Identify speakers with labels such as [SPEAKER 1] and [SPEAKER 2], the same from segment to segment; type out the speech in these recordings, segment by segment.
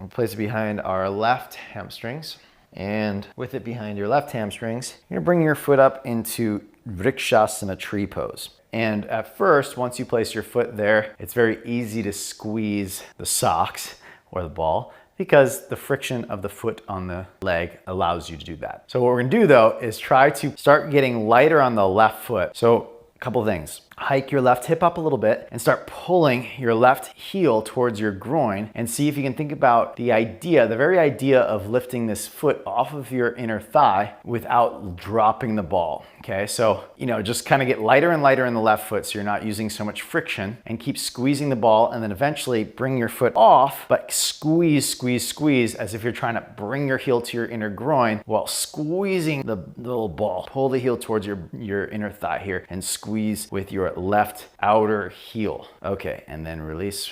[SPEAKER 1] We'll place it behind our left hamstrings. And with it behind your left hamstrings, you're gonna bring your foot up into Vrikshasana tree pose. And at first, once you place your foot there, it's very easy to squeeze the socks or the ball because the friction of the foot on the leg allows you to do that. So what we're gonna do though is try to start getting lighter on the left foot. So a couple things. Hike your left hip up a little bit and start pulling your left heel towards your groin and see if you can think about the very idea of lifting this foot off of your inner thigh without dropping the ball. Okay, so, just kind of get lighter and lighter in the left foot so you're not using so much friction, and keep squeezing the ball, and then eventually bring your foot off, but squeeze, squeeze, squeeze as if you're trying to bring your heel to your inner groin while squeezing the little ball. Pull the heel towards your inner thigh here and squeeze with your left outer heel. Okay, and then release.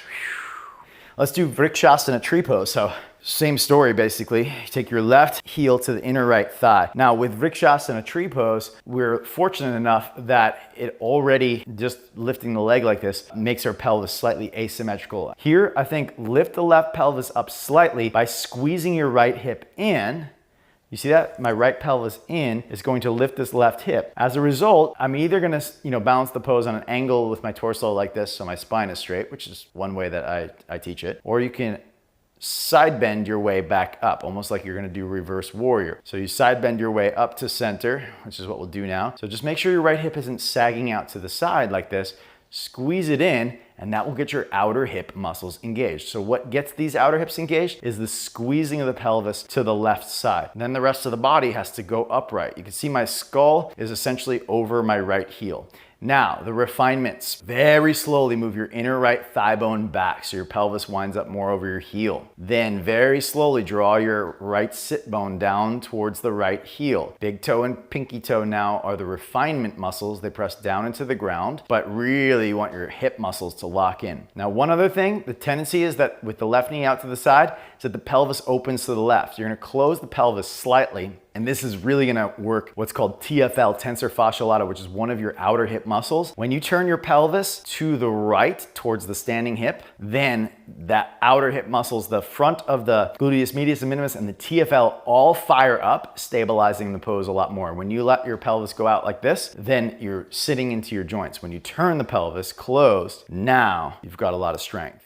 [SPEAKER 1] Let's do Vrikshasana tree pose. So same story basically. You take your left heel to the inner right thigh. Now with Vrikshasana tree pose, we're fortunate enough that it already, just lifting the leg like this, makes our pelvis slightly asymmetrical. Here, I think lift the left pelvis up slightly by squeezing your right hip in. You see that? My right pelvis in is going to lift this left hip. As a result, I'm either gonna, balance the pose on an angle with my torso like this so my spine is straight, which is one way that I teach it, or you can side bend your way back up, almost like you're gonna do reverse warrior. So you side bend your way up to center, which is what we'll do now. So just make sure your right hip isn't sagging out to the side like this. Squeeze it in, and that will get your outer hip muscles engaged. So what gets these outer hips engaged is the squeezing of the pelvis to the left side. And then the rest of the body has to go upright. You can see my skull is essentially over my right heel. Now, the refinements. Very slowly move your inner right thigh bone back so your pelvis winds up more over your heel. Then very slowly draw your right sit bone down towards the right heel. Big toe and pinky toe now are the refinement muscles. They press down into the ground, but really you want your hip muscles to lock in. Now, one other thing, the tendency is that with the left knee out to the side, is that the pelvis opens to the left. You're gonna close the pelvis slightly, and this is really gonna work what's called TFL, tensor fasciae lata, which is one of your outer hip muscles. When you turn your pelvis to the right towards the standing hip, then that outer hip muscles, the front of the gluteus medius and minimus and the TFL all fire up, stabilizing the pose a lot more. When you let your pelvis go out like this, then you're sitting into your joints. When you turn the pelvis closed, now you've got a lot of strength.